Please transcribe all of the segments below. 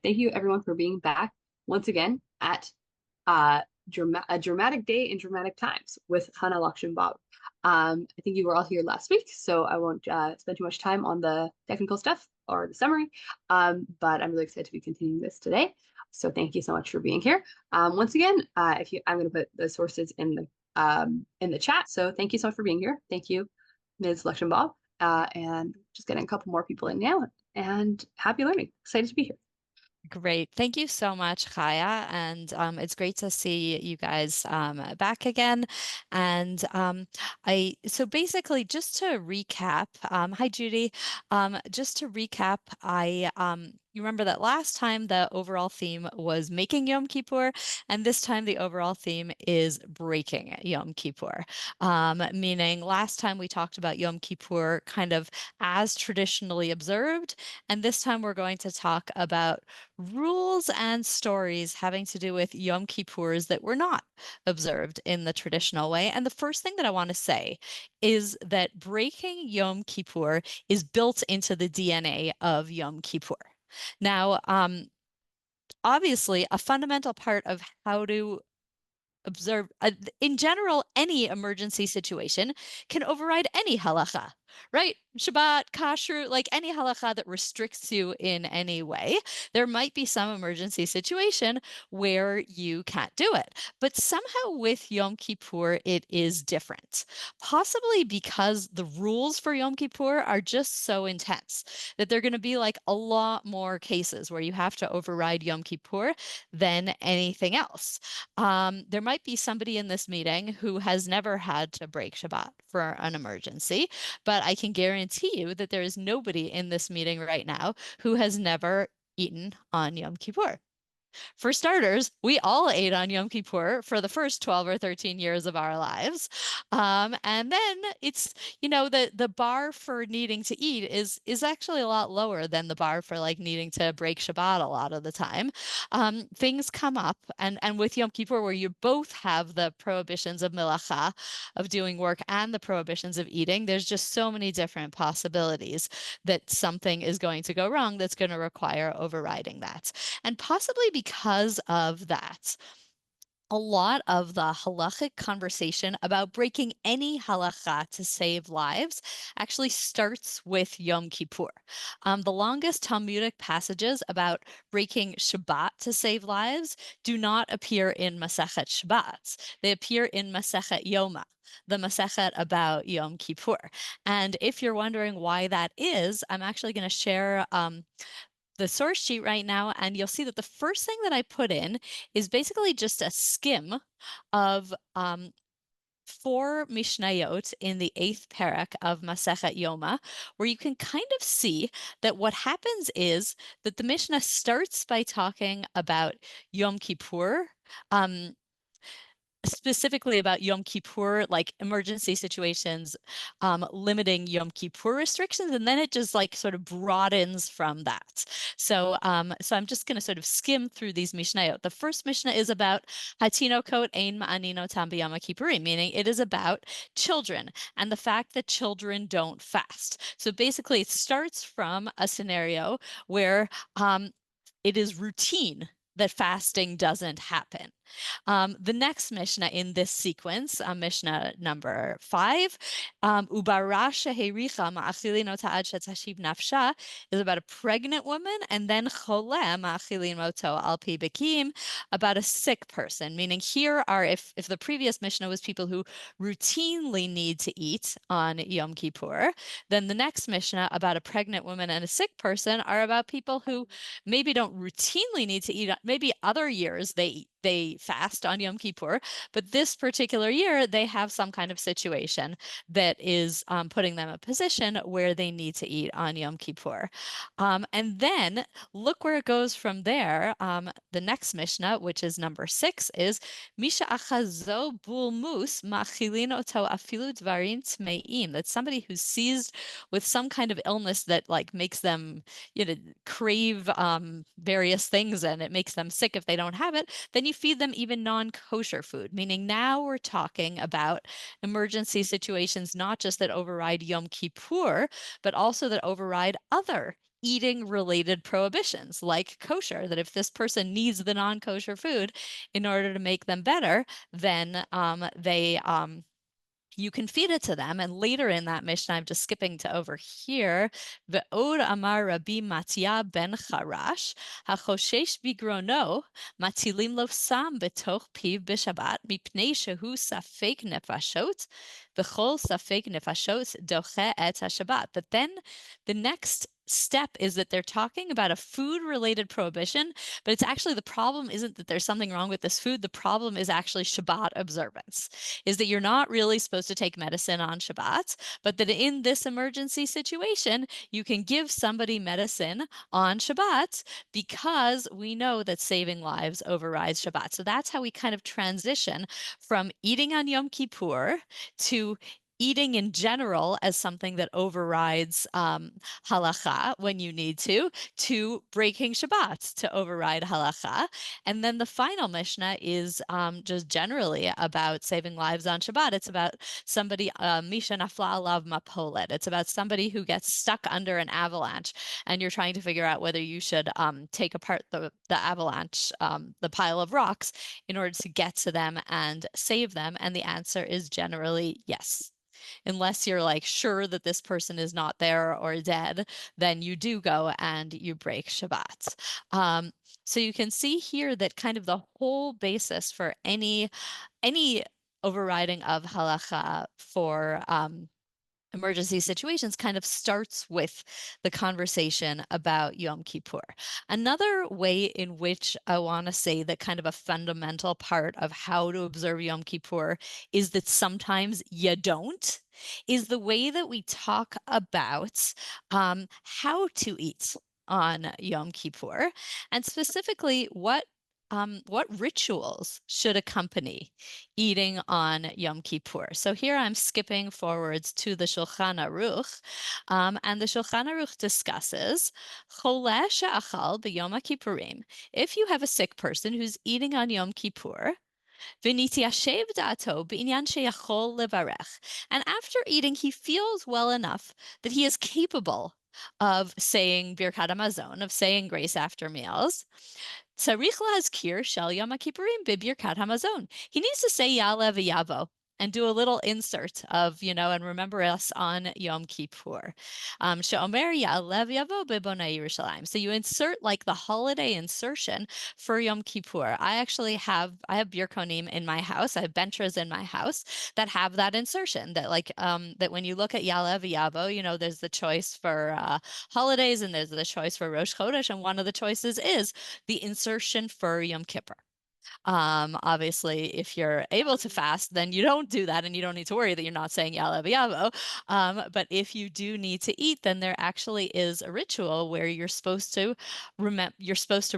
Thank you everyone for being back once again at a dramatic day in dramatic times with Channa Lockshin Bob. I think you were all here last week, so I won't spend too much time on the technical stuff or the summary, but I'm really excited to be continuing this today. So thank you so much for being here. Once again, I'm going to put the sources in the chat. So thank you so much for being here. Thank you, Ms. Lockshin Bob, and just getting a couple more people in now. And happy learning. Excited to be here. Great. Thank you so much, Kaya. And it's great to see you guys back again. And so basically, just to recap, hi, Judy. Just to recap, you remember that last time the overall theme was making Yom Kippur, and this time the overall theme is breaking Yom Kippur. Meaning last time we talked about Yom Kippur kind of as traditionally observed, and this time we're going to talk about rules and stories having to do with Yom Kippurs that were not observed in the traditional way. And the first thing that I want to say is that breaking Yom Kippur is built into the DNA of Yom Kippur. Now, obviously, a fundamental part of how to observe, in general, any emergency situation can override any halacha, right? Shabbat, kashrut, like any halacha that restricts you in any way. There might be some emergency situation where you can't do it. But somehow with Yom Kippur, it is different. Possibly because the rules for Yom Kippur are just so intense that they're going to be like a lot more cases where you have to override Yom Kippur than anything else. There might be somebody in this meeting who has never had to break Shabbat for an emergency, but I can guarantee you that there is nobody in this meeting right now who has never eaten on Yom Kippur. For starters, we all ate on Yom Kippur for the first 12 or 13 years of our lives. And then it's, the bar for needing to eat is actually a lot lower than the bar for like needing to break Shabbat a lot of the time. Things come up, and with Yom Kippur, where you both have the prohibitions of melacha, of doing work, and the prohibitions of eating, there's just so many different possibilities that something is going to go wrong that's going to require overriding that. And possibly because of that, a lot of the halakhic conversation about breaking any halakha to save lives actually starts with Yom Kippur. The longest Talmudic passages about breaking Shabbat to save lives do not appear in Masechet Shabbat. They appear in Masechet Yoma, the Masechet about Yom Kippur. And if you're wondering why that is, I'm actually going to share the source sheet right now, and you'll see that the first thing that I put in is basically just a skim of 4 Mishnayot in the 8th parak of Masechet Yoma, where you can kind of see that what happens is that the Mishnah starts by talking about Yom Kippur, specifically about Yom Kippur, like emergency situations, limiting Yom Kippur restrictions, and then it just like sort of broadens from that. So I'm just going to sort of skim through these Mishnayot. The first Mishnah is about Hatinokot ein ma'aninotam b'Yom Kippurim, meaning it is about children and the fact that children don't fast. So basically, it starts from a scenario where it is routine that fasting doesn't happen. The next Mishnah in this sequence, Mishnah number 5, Ubara shehericha ma'achilin ota ad shetashiv nafsha, is about a pregnant woman, and then chole ma'achilin oto al pi bekim, about a sick person. Meaning here are, if the previous Mishnah was people who routinely need to eat on Yom Kippur, then the next Mishnah about a pregnant woman and a sick person are about people who maybe don't routinely need to eat. Maybe other years they fast on Yom Kippur, but this particular year they have some kind of situation that is putting them in a position where they need to eat on Yom Kippur. And then look where it goes from there. The next Mishnah, which is number 6, is Misha achazo bulmus ma'achilin oto afilu dvarim tmeim. That's somebody who's seized with some kind of illness that like makes them, crave various things, and it makes them sick if they don't have it. Then you feed them even non-kosher food, meaning now we're talking about emergency situations, not just that override Yom Kippur, but also that override other eating related prohibitions like kosher, that if this person needs the non-kosher food in order to make them better, then you can feed it to them. And later in that Mishnah, I'm just skipping to over here. Ve'od amar Rabbi Matya ben Charash, hachoshesh bigrono, matilim lo sam betoch piv b'Shabbat, mipnei shehu safek nefashot, v'chol safek nefashot doche et haShabbat. But then the next step is that they're talking about a food-related prohibition, but it's actually, the problem isn't that there's something wrong with this food. The problem is actually Shabbat observance, is that you're not really supposed to take medicine on Shabbat, but that in this emergency situation, you can give somebody medicine on Shabbat because we know that saving lives overrides Shabbat. So that's how we kind of transition from eating on Yom Kippur to eating in general as something that overrides halakha when you need to breaking Shabbat to override halakha. And then the final Mishnah is just generally about saving lives on Shabbat. It's about somebody, Misha nafla alav mapolet. It's about somebody who gets stuck under an avalanche, and you're trying to figure out whether you should take apart the avalanche, the pile of rocks, in order to get to them and save them. And the answer is generally yes. Unless you're like sure that this person is not there or dead, then you do go and you break Shabbat. So you can see here that kind of the whole basis for any overriding of halacha for emergency situations kind of starts with the conversation about Yom Kippur. Another way in which I want to say that kind of a fundamental part of how to observe Yom Kippur is that sometimes you don't, is the way that we talk about how to eat on Yom Kippur, and specifically what rituals should accompany eating on Yom Kippur. So here I'm skipping forwards to the Shulchan Aruch, and the Shulchan Aruch discusses cholera she'achal b'Yom Kippurim. If you have a sick person who's eating on Yom Kippur, v'nitiyashev da'ato b'inyan sheyachol levarech, and after eating he feels well enough that he is capable of saying Birkat Hamazon, of saying grace after meals. Tzarich lahazkir shel Yom Kippurim b'Birkat Hamazon. He needs to say Ya'aleh v'Yavo and do a little insert of, and remember us on Yom Kippur. She'omer Ya'aleh v'Yavo b'Bonei Yerushalayim. So you insert like the holiday insertion for Yom Kippur. I have birkonim in my house. I have bentras in my house that have that insertion, that like that when you look at Ya'aleh v'Yavo, there's the choice for holidays and there's the choice for Rosh Chodesh, and one of the choices is the insertion for Yom Kippur. Obviously, if you're able to fast, then you don't do that and you don't need to worry that you're not saying Ya'aleh v'Yavo. But if you do need to eat, then there actually is a ritual where you're supposed to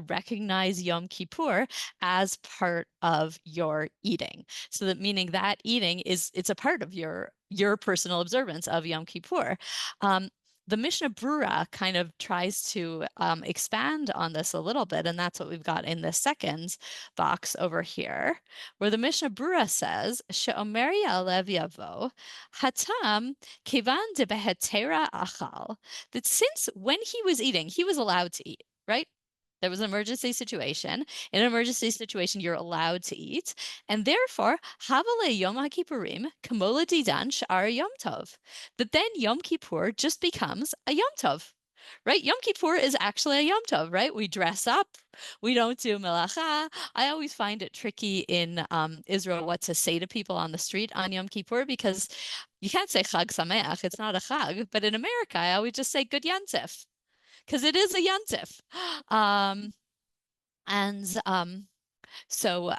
recognize Yom Kippur as part of your eating. So that meaning that eating it's a part of your personal observance of Yom Kippur. The Mishnah Brura kind of tries to expand on this a little bit, and that's what we've got in the second box over here, where the Mishnah Brura says, "She'omer Ya'aleh v'Yavo, hatam kevan de behetera achal," that since when he was eating, he was allowed to eat, right? There was an emergency situation. In an emergency situation, you're allowed to eat, and therefore, Havale Yom HaKippurim Kamola Didan Sh'ar Yom Tov. That then Yom Kippur just becomes a Yom Tov, right? Yom Kippur is actually a Yom Tov, right? We dress up, we don't do melacha. I always find it tricky in Israel what to say to people on the street on Yom Kippur, because you can't say Chag Sameach, it's not a Chag, but in America, I always just say Good Yantif, because it is a Yantif. And so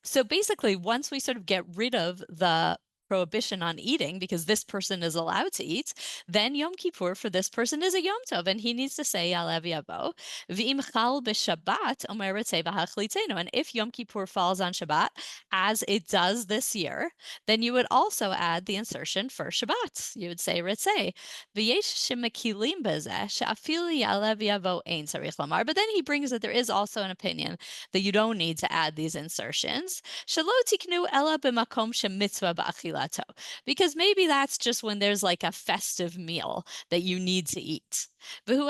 so basically, once we sort of get rid of the prohibition on eating, because this person is allowed to eat, then Yom Kippur for this person is a Yom Tov, and he needs to say Ya'aleh v'Yavo. V'im chal b'Shabbat omer ritzei v'hachlitzeinu. And if Yom Kippur falls on Shabbat, as it does this year, then you would also add the insertion for Shabbat. You would say ritzei. V'yesh shemekilim b'zeh she'afilu Ya'aleh v'Yavo ein tzarich lomar. But then he brings that there is also an opinion that you don't need to add these insertions. Shelo tiknu ela b'makom shemitzvah ba'achila. tefillah, because maybe that's just when there's like a festive meal that you need to eat. And so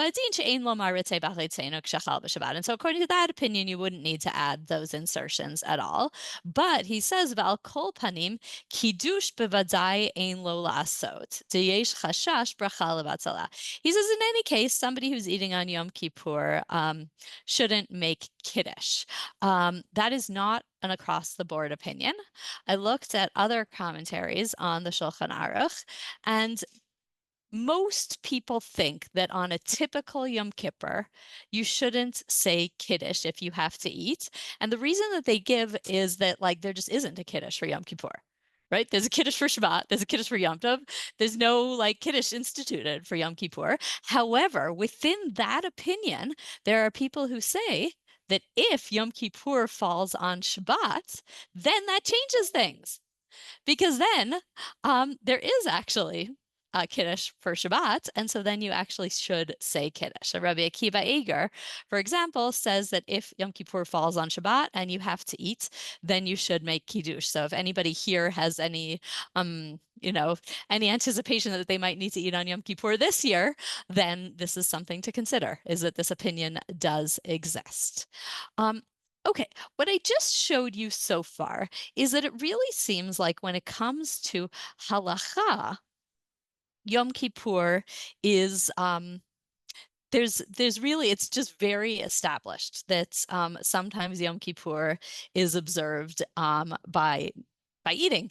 according to that opinion, you wouldn't need to add those insertions at all. But he says, Val kol panim, kiddush bevadai ein lo lasot. Deyesh chashash bracha levatzala. He says, in any case, somebody who's eating on Yom Kippur shouldn't make kiddush. That is not an across-the-board opinion. I looked at other commentaries on the Shulchan Aruch, and most people think that on a typical Yom Kippur, you shouldn't say Kiddush if you have to eat. And the reason that they give is that like there just isn't a Kiddush for Yom Kippur, right? There's a Kiddush for Shabbat, there's a Kiddush for Yom Tov. There's no like Kiddush instituted for Yom Kippur. However, within that opinion, there are people who say that if Yom Kippur falls on Shabbat, then that changes things. Because then there is actually Kiddush for Shabbat, and so then you actually should say Kiddush. So Rabbi Akiva Eger, for example, says that if Yom Kippur falls on Shabbat and you have to eat, then you should make Kiddush. So if anybody here has any, any anticipation that they might need to eat on Yom Kippur this year, then this is something to consider, is that this opinion does exist. Okay, what I just showed you so far is that it really seems like when it comes to halakha, Yom Kippur is there's really it's just very established that sometimes Yom Kippur is observed by eating.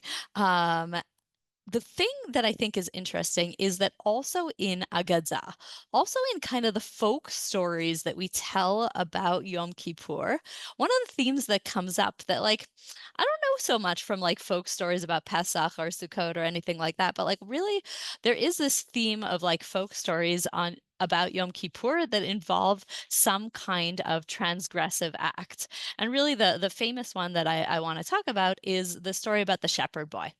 The thing that I think is interesting is that also in aggadot, also in kind of the folk stories that we tell about Yom Kippur, one of the themes that comes up that like I don't know so much from like folk stories about Pesach or Sukkot or anything like that, but like really there is this theme of like folk stories on about Yom Kippur that involve some kind of transgressive act. And really the famous one that I want to talk about is the story about the shepherd boy.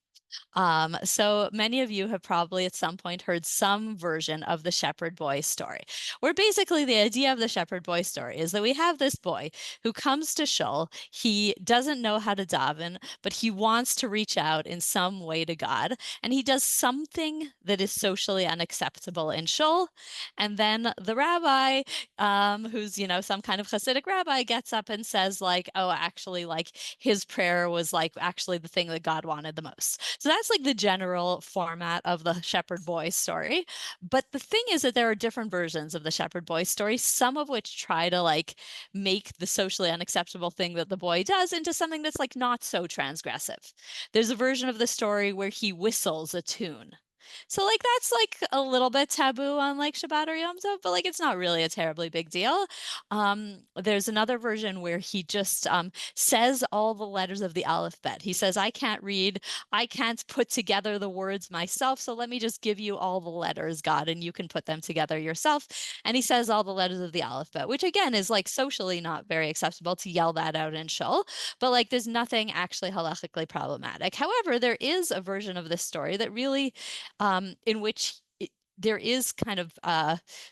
So many of you have probably at some point heard some version of the shepherd boy story, where basically the idea of the shepherd boy story is that we have this boy who comes to shul. He doesn't know how to daven, but he wants to reach out in some way to God, and he does something that is socially unacceptable in shul. And then the rabbi, who's some kind of Hasidic rabbi, gets up and says like, "Oh, actually, like his prayer was like actually the thing that God wanted the most." So that's like the general format of the shepherd boy story. But the thing is that there are different versions of the shepherd boy story, some of which try to like make the socially unacceptable thing that the boy does into something that's like not so transgressive. There's a version of the story where he whistles a tune. So like that's like a little bit taboo on like Shabbat or Yom Tov, but like it's not really a terribly big deal. There's another version where he just says all the letters of the alphabet. He says, I can't read, I can't put together the words myself, so let me just give you all the letters, God, and you can put them together yourself. And he says all the letters of the alphabet, which again is like socially not very acceptable to yell that out in shul, but like there's nothing actually halachically problematic. However, there is a version of this story that really in which there is kind of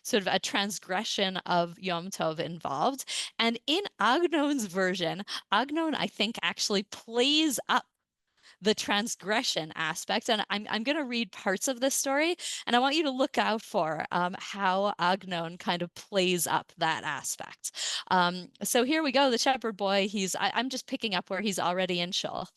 sort of a transgression of Yom Tov involved. And in Agnon's version, Agnon, I think, actually plays up the transgression aspect. And I'm going to read parts of this story, and I want you to look out for how Agnon kind of plays up that aspect. So here we go. The shepherd boy, I'm just picking up where he's already in shul.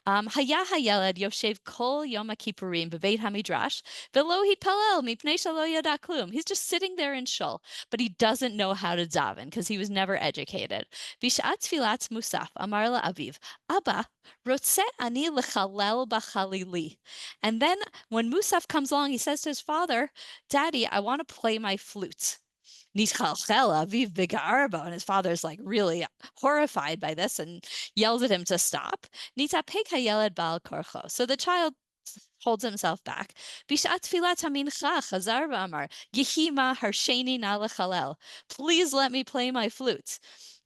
היה הילד יושב כל יום הכיפורים בבית המדרש, ולא התפלל מפני שלא ידע כלום. He's just sitting there in shul, but he doesn't know how to daven because he was never educated. בשעת תפילת מוסף אמר לאביו, אבא, רוצה אני לחלל בחלילי. And then when Musaf comes along, he says to his father, Daddy, I want to play my flute. And his father's like really horrified by this and yells at him to stop. So the child holds himself back. Please let me play my flute.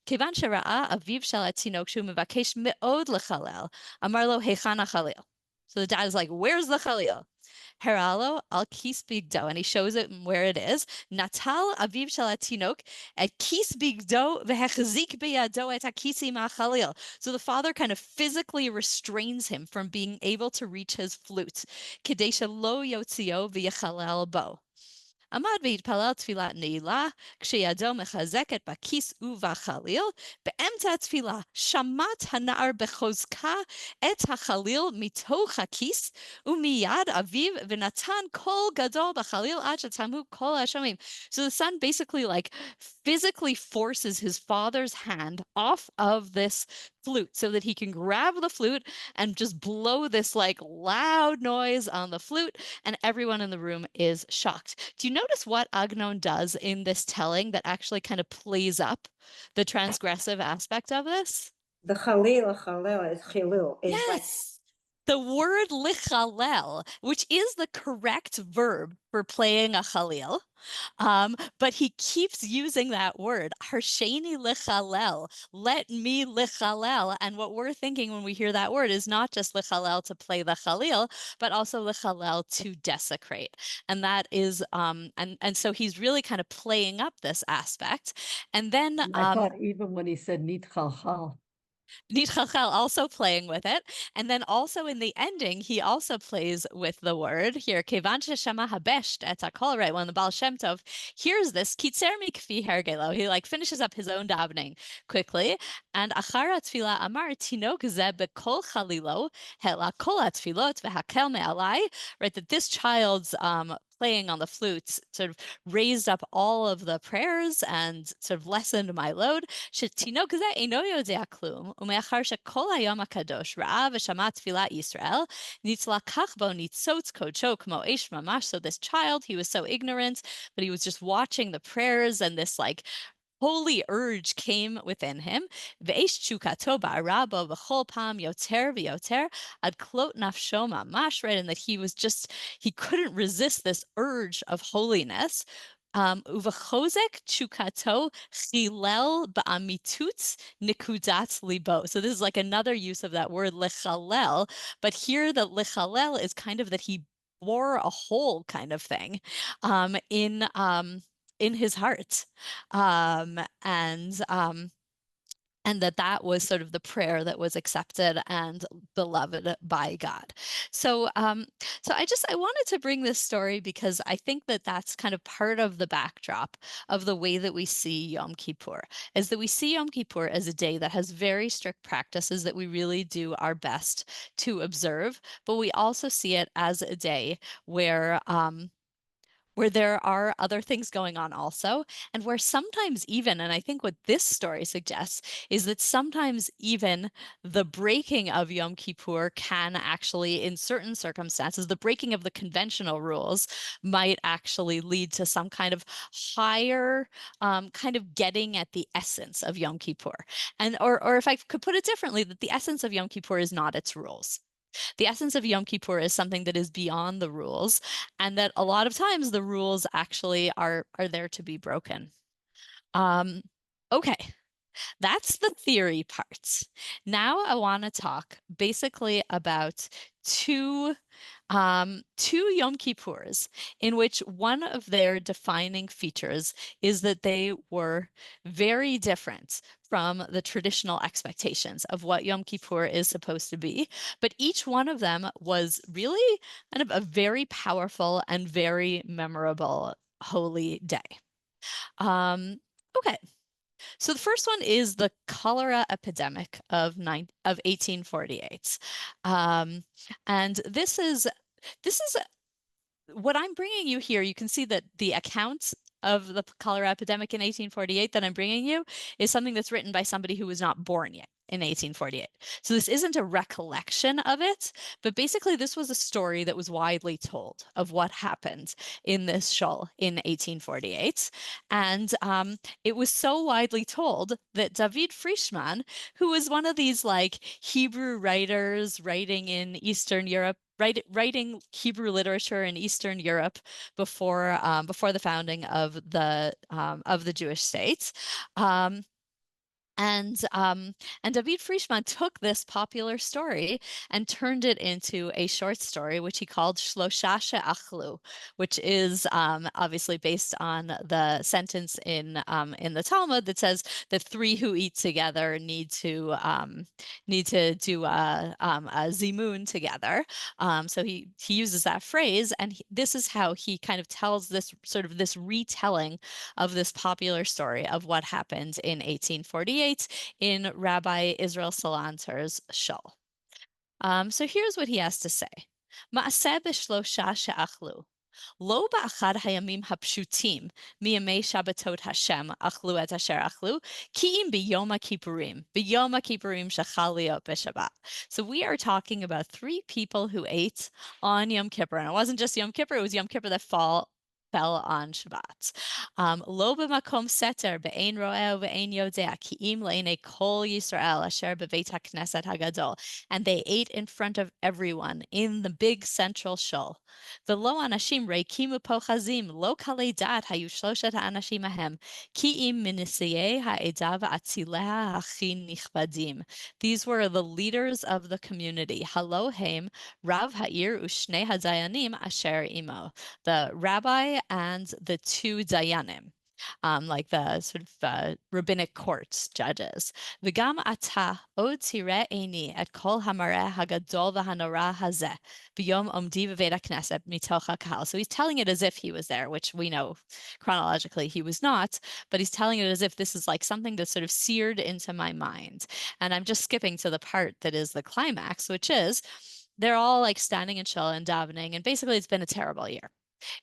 כיוון שראה אביו של התינוק שהוא מבקש מאוד לחלל, אמר לו, היכן החליל? So the dad is like, where's the chalil? Heralo al kis bigdo, and he shows it where it is. Natal aviv shel hatinok et kis bigdo vehechzik biyado et hakisi ma'chalil. So the father kind of physically restrains him from being able to reach his flute. Kadesha lo yotzio v'yachalel bo. עמד והתפלל תפילת נעילה, כשידו מחזקת בכיס ובחליל, באמצע התפילה שמט הנער בחוזקה את החליל מתוך הכיס, ומיד אביו ונתן קול גדול בחליל עד שתמו כל השומעים. So the son basically like physically forces his father's hand off of this flute so that he can grab the flute and just blow this like loud noise on the flute, and everyone in the room is shocked. Do you notice what Agnon does in this telling that actually kind of plays up the transgressive aspect of this? The Khalil is Chilul. It's like Yes. The word lichalel, which is the correct verb for playing a chalil, but he keeps using that word, harsheni lichalel, let me lichalel. And what we're thinking when we hear that word is not just lichalel to play the chalil, but also lichalel to desecrate. And that is, and so he's really kind of playing up this aspect. And then I thought even when he said nit chalchal. Nit Chalchal also playing with it. And then also in the ending, he also plays with the word here. Kevan sheshama habesht et hakol, right? When the Baal Shem Tov hears this, kitzer mikfi hergelo, he like finishes up his own davening quickly. And achara tefila amar tinok ze bekol chalilo hela kol tefilot vehakel me'alai, right? That this child's playing on the flute sort of raised up all of the prayers and sort of lessened my load. שתינוק זה אינו יודע כלום, ומאחר שכל היום הקדוש ראה ושמע תפילת ישראל, נתלקח בו ניצוץ קודשו כמו אש ממש. So this child, he was so ignorant, but he was just watching the prayers, and this like holy urge came within him. ואש תשוקתו בערה בו בכל פעם יותר ויותר, עד כלות נפשו ממש, right? And that he was just, he couldn't resist this urge of holiness. Uvachozek chukato chilel ba'amitut nikudat libo. So this is like another use of that word lechalel, but here the lechalel is kind of that he bore a hole kind of thing in his heart, and that was sort of the prayer that was accepted and beloved by God. So I wanted to bring this story because I think that that's kind of part of the backdrop of the way that we see Yom Kippur, is that we see Yom Kippur as a day that has very strict practices that we really do our best to observe, but we also see it as a day where there are other things going on also, and where sometimes even, and I think what this story suggests, is that sometimes even the breaking of Yom Kippur can actually, in certain circumstances, the breaking of the conventional rules might actually lead to some kind of higher kind of getting at the essence of Yom Kippur. And or if I could put it differently, that the essence of Yom Kippur is not its rules. The essence of Yom Kippur is something that is beyond the rules, and that a lot of times the rules actually are there to be broken. Okay, that's the theory part. Now I want to talk basically about two Yom Kippurs in which one of their defining features is that they were very different from the traditional expectations of what Yom Kippur is supposed to be. But each one of them was really kind of a very powerful and very memorable holy day. Okay. So the first one is the cholera epidemic of 1848. And this is what I'm bringing you here. You can see that the account of the cholera epidemic in 1848 that I'm bringing you is something that's written by somebody who was not born yet in 1848. So this isn't a recollection of it, but basically this was a story that was widely told of what happened in this shul in 1848. And it was so widely told that David Frischman, who was one of these like Hebrew writers writing in Eastern Europe, writing Hebrew literature in Eastern Europe before the founding of the Jewish state, And David Frischman took this popular story and turned it into a short story, which he called Shlosha She'achlu, which is obviously based on the sentence in the Talmud that says the three who eat together need to do a zimun together. So he uses that phrase, and this is how he kind of tells this sort of this retelling of this popular story of what happened in 1848 in Rabbi Israel Salanter's shul. So here's what he has to say. Ma'aseh b'shlosha she'achlu. לא באחד הימים הפשוטים מימי שבתות השם אכלו את אשר אכלו, כי אם ביום הכיפורים, ביום הכיפורים שחל להיות בשבת. So we are talking about three people who ate on Yom Kippur. And it wasn't just Yom Kippur, it was Yom Kippur that fell on Shabbat. לא במקום סתר, באין רואה ובאין יודע, כי אם לעיני כל ישראל אשר בבית הכנסת הגדול. And they ate in front of everyone in the big central shul. ולא אנשים ריקים ופוחזים, לא קלי דעת היו שלושת האנשים ההם, כי אם מנשיאי העדה ואציליה הכי נכבדים. These were the leaders of the community. הלא הם רב העיר ושני הדיינים אשר עמו. The rabbi and the two dayanim. Like the sort of rabbinic court judges. וגם אתה עוד תראה עיני את כל המראה הגדול והנורא הזה ביום עומדי בבית הכנסת מתוך הקהל. So he's telling it as if he was there, which we know chronologically he was not, but he's telling it as if this is like something that's sort of seared into my mind. And I'm just skipping to the part that is the climax, which is they're all like standing in shul and davening, and basically it's been a terrible year.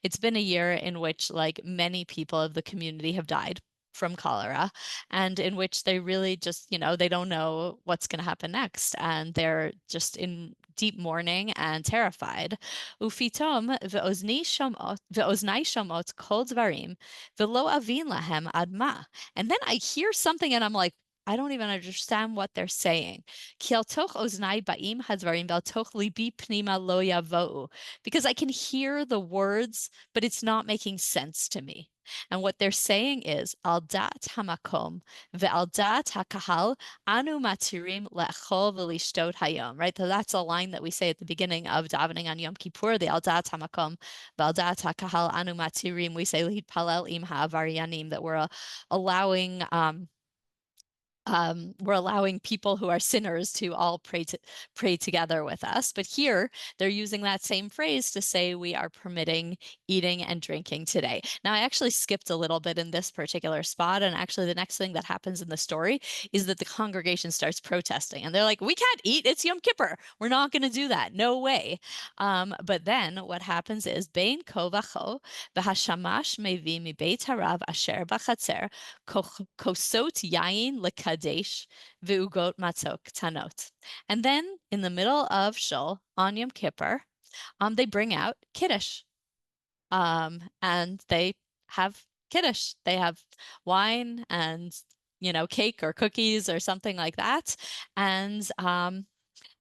It's been a year in which like many people of the community have died from cholera, and in which they really just, they don't know what's going to happen next, and they're just in deep mourning and terrified. Ufitom ve'oznai shomot kol dvarim ve'lo avin lahem ad ma. And then I hear something and I'm like, I don't even understand what they're saying. Because I can hear the words, but it's not making sense to me. And what they're saying is, al dat hamakom ve'al dat hakahal anu matirim le'chol v'lishtot hayom. Right, so that's a line that we say at the beginning of davening on Yom Kippur. The al dat hamakom ve'al dat hakahal anu matirim. We say lihitpalel im ha'avaryanim, that we're allowing. We're allowing people who are sinners to all pray together with us. But here they're using that same phrase to say we are permitting eating and drinking today. Now, I actually skipped a little bit in this particular spot. And actually the next thing that happens in the story is that the congregation starts protesting. And they're like, we can't eat. It's Yom Kippur. We're not going to do that. No way. But then what happens is, Bein ko vacho, v'hashamash mevi mi beit harav asher b'chatzer, kosot yain lekad Ve'ugot matzok tanot. And then in the middle of Shul on Yom Kippur, they bring out Kiddush. And they have Kiddush. They have wine and, cake or cookies or something like that.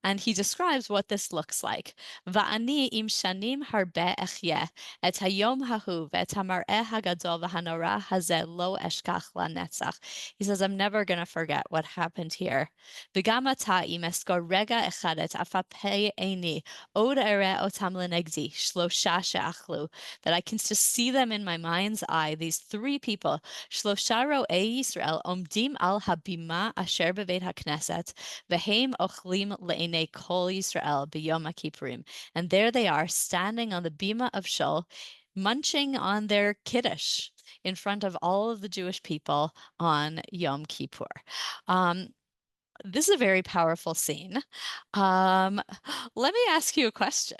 And he describes what this looks like. Va'ani im shanim harbe echyeh et hayom hahu ve'et hamar'eh hagadol v'hanora hazeh lo eshkach lanetzach. He says, I'm never going to forget what happened here. V'gam ata im eskor rega echad et afapei eini od ere otam lenegdi shlosha she'achlu. That I can just see them in my mind's eye, these three people, shlosha ro'ei Yisrael omdim al habima asher beveit hakneset v'heim ochlim le'enei Kol Yisrael b'Yom Kippurim. And there they are, standing on the bima of Shul, munching on their kiddush in front of all of the Jewish people on Yom Kippur. This is a very powerful scene. Let me ask you a question.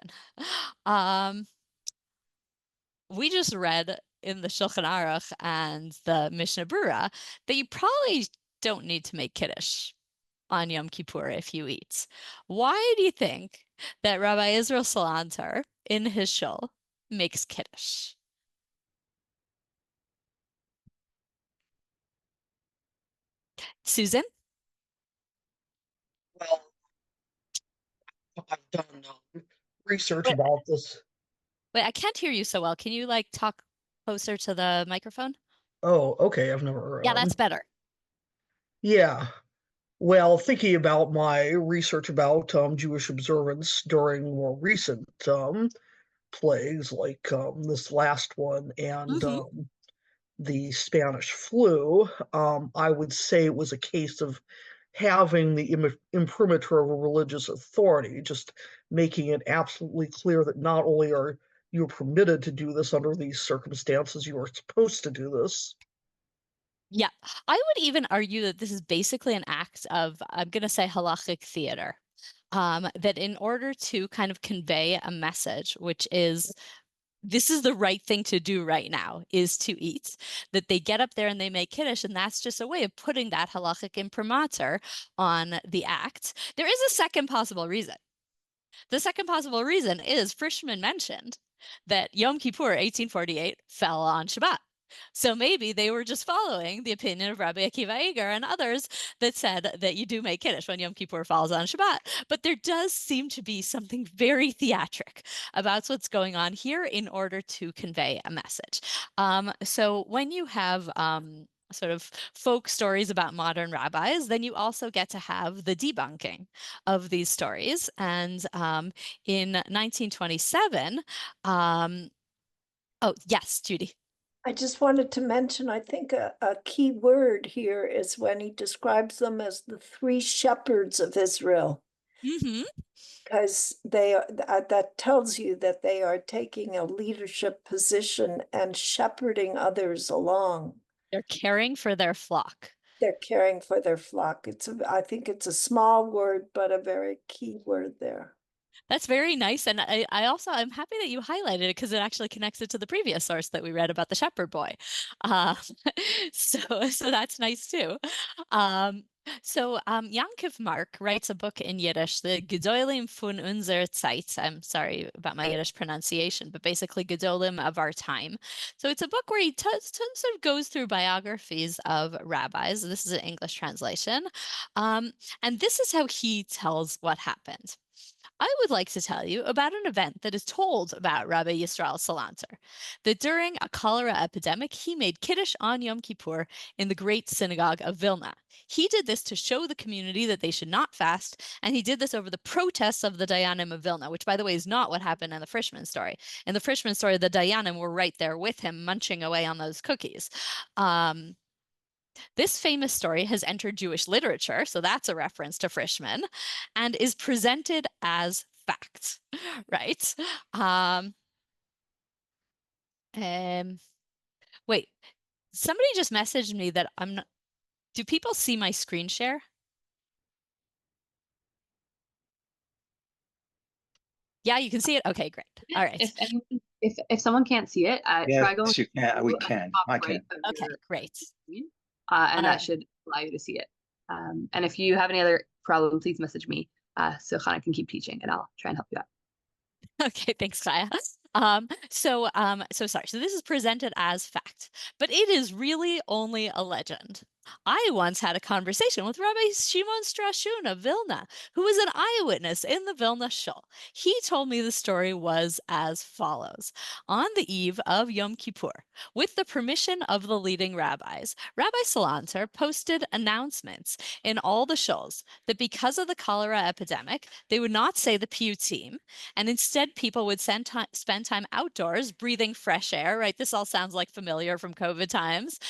We just read in the Shulchan Aruch and the Mishnah Berurah that you probably don't need to make kiddush on Yom Kippur if you eat. Why do you think that Rabbi Israel Salanter in his shul makes kiddush? Susan? Well, I've done research Wait, about this. I can't hear you so well. Can you like talk closer to the microphone? Oh, okay. I've never. Yeah, that's better. Yeah. Well, thinking about my research about Jewish observance during more recent plagues, like this last one and Hmm. the Spanish flu, I would say it was a case of having the imprimatur of a religious authority, just making it absolutely clear that not only are you permitted to do this under these circumstances, you are supposed to do this. Yeah, I would even argue that this is basically an act of, I'm going to say, halakhic theater. That in order to kind of convey a message, which is this is the right thing to do right now, is to eat, that they get up there and they make kiddush, and that's just a way of putting that halachic imprimatur on the act. There is a second possible reason. The second possible reason is Frischman mentioned that Yom Kippur 1848 fell on Shabbat. So maybe they were just following the opinion of Rabbi Akiva Eger and others that said that you do make Kiddush when Yom Kippur falls on Shabbat. But there does seem to be something very theatric about what's going on here in order to convey a message. So when you have sort of folk stories about modern rabbis, then you also get to have the debunking of these stories. And in 1927, oh, yes, Judy. I just wanted to mention, I think a key word here is when he describes them as the three shepherds of Israel, Mm-hmm. because they are, that tells you that they are taking a leadership position and shepherding others along. They're caring for their flock. They're caring for their flock. I think it's a small word, but a very key word there. That's very nice. And I'm happy that you highlighted it because it actually connects it to the previous source that we read about the shepherd boy. Uh, so that's nice too. Yankov Mark writes a book in Yiddish, the Gedolim von unserer Zeit. I'm sorry about my Yiddish pronunciation, but basically Gedolim of our time. So it's a book where he sort of goes through biographies of rabbis. This is an English translation. And this is how he tells what happened. I would like to tell you about an event that is told about Rabbi Yisrael Salanter, that during a cholera epidemic, he made Kiddush on Yom Kippur in the great synagogue of Vilna. He did this to show the community that they should not fast, and he did this over the protests of the Dayanim of Vilna, which, by the way, is not what happened in the Frischman story. In the Frischman story, the Dayanim were right there with him, munching away on those cookies. This famous story has entered Jewish literature, so that's a reference to Frischman, and is presented as fact, right? Wait, somebody just messaged me that I'm not. Do people see my screen share? Yeah, you can see it. Okay, great. All right. If someone can't see it, try going. Yes, you can. We at the can. top I right can. of Okay, your great. screen, and that should allow you to see it. And if you have any other problem, please message me so Hannah can keep teaching, and I'll try and help you out. Okay, thanks, Kaya. So sorry. So this is presented as fact, but it is really only a legend. I once had a conversation with Rabbi Shimon Strashun of Vilna, who was an eyewitness in the Vilna shul. He told me the story was as follows. On the eve of Yom Kippur, with the permission of the leading rabbis, Rabbi Salanter posted announcements in all the shuls that because of the cholera epidemic, they would not say the piyutim, and instead people would spend time outdoors breathing fresh air, right? This all sounds like familiar from COVID times.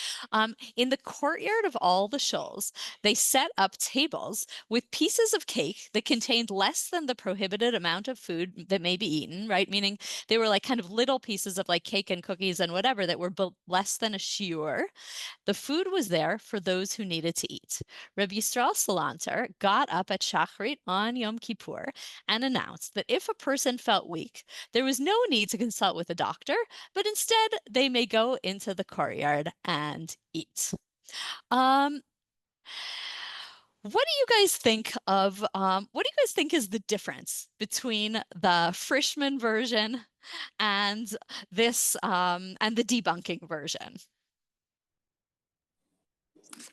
In the courtyard of all the shuls, they set up tables with pieces of cake that contained less than the prohibited amount of food that may be eaten, right? Meaning they were like kind of little pieces of like cake and cookies and whatever that were less than a shiur. The food was there for those who needed to eat. Rabbi Yisrael Salanter got up at Shachrit on Yom Kippur and announced that if a person felt weak, there was no need to consult with a doctor, but instead they may go into the courtyard and eat. What do you guys think of, what do you guys think is the difference between the Frischman version and this, and the debunking version?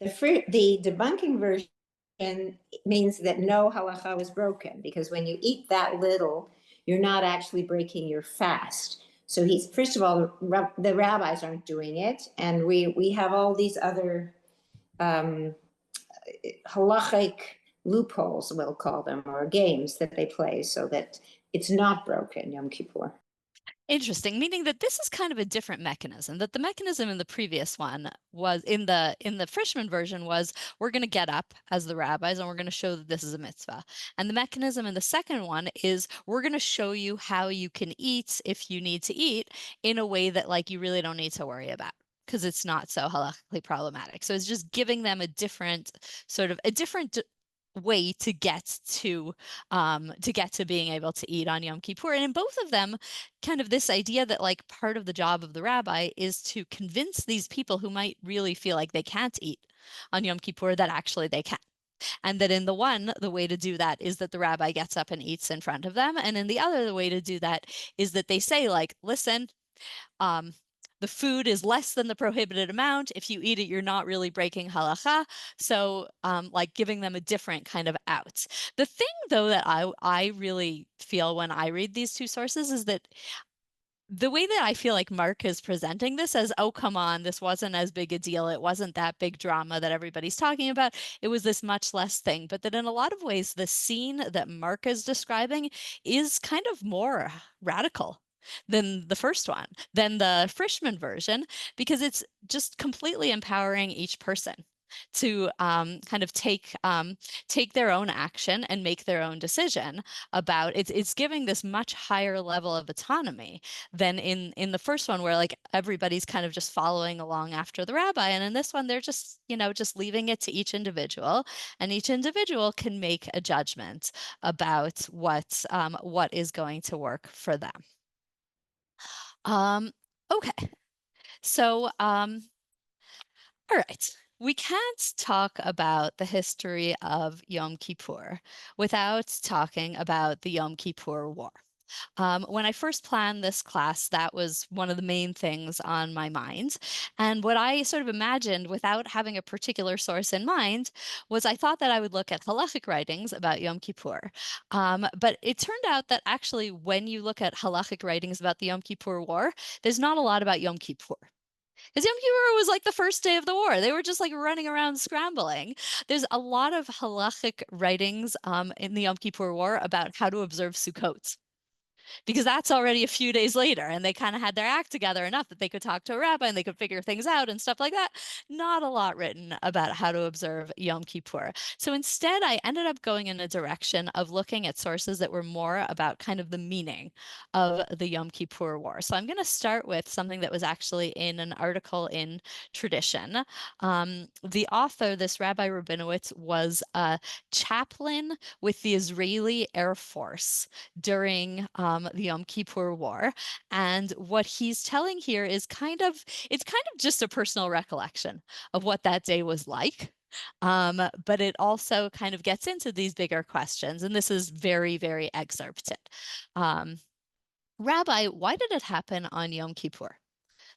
The debunking version means that no halacha was broken, because when you eat that little, you're not actually breaking your fast. So first of all, the rabbis aren't doing it, and we have all these other halakhic loopholes, we'll call them, or games that they play so that it's not broken, Yom Kippur. Interesting, meaning that this is kind of a different mechanism. That the mechanism in the previous one was in the freshman version was we're going to get up as the rabbis and we're going to show that this is a mitzvah. And the mechanism in the second one is we're going to show you how you can eat if you need to eat in a way that like you really don't need to worry about because it's not so halakhically problematic. So it's just giving them a different way to get to being able to eat on Yom Kippur. And in both of them, kind of this idea that like part of the job of the rabbi is to convince these people who might really feel like they can't eat on Yom Kippur that actually they can. And that in the one, the way to do that is that the rabbi gets up and eats in front of them. And in the other, the way to do that is that they say like, listen, the food is less than the prohibited amount. If you eat it, you're not really breaking halakha. So like giving them a different kind of out. The thing though that I really feel when I read these two sources is that the way that I feel like Mark is presenting this as, oh, come on, this wasn't as big a deal. It wasn't that big drama that everybody's talking about. It was this much less thing. But that in a lot of ways, the scene that Mark is describing is kind of more radical than the first one, than the Frischman version, because it's just completely empowering each person to kind of take their own action and make their own decision about it. It's giving this much higher level of autonomy than in the first one where like everybody's kind of just following along after the rabbi. And in this one, they're just, just leaving it to each individual, and each individual can make a judgment about what is going to work for them. Okay. So, all right. We can't talk about the history of Yom Kippur without talking about the Yom Kippur War. When I first planned this class, that was one of the main things on my mind. And what I sort of imagined without having a particular source in mind was I thought that I would look at halakhic writings about Yom Kippur. But it turned out that actually when you look at halakhic writings about the Yom Kippur War, there's not a lot about Yom Kippur. Because Yom Kippur was like the first day of the war. They were just like running around scrambling. There's a lot of halakhic writings in the Yom Kippur War about how to observe Sukkot, because that's already a few days later, and they kind of had their act together enough that they could talk to a rabbi and they could figure things out and stuff like that. Not a lot written about how to observe Yom Kippur. So instead, I ended up going in a direction of looking at sources that were more about kind of the meaning of the Yom Kippur War. So I'm going to start with something that was actually in an article in Tradition. The author, this Rabbi Rabinowitz, was a chaplain with the Israeli Air Force during the Yom Kippur War. And what he's telling here is it's kind of just a personal recollection of what that day was like. But it also kind of gets into these bigger questions. And this is very, very excerpted. Rabbi, why did it happen on Yom Kippur?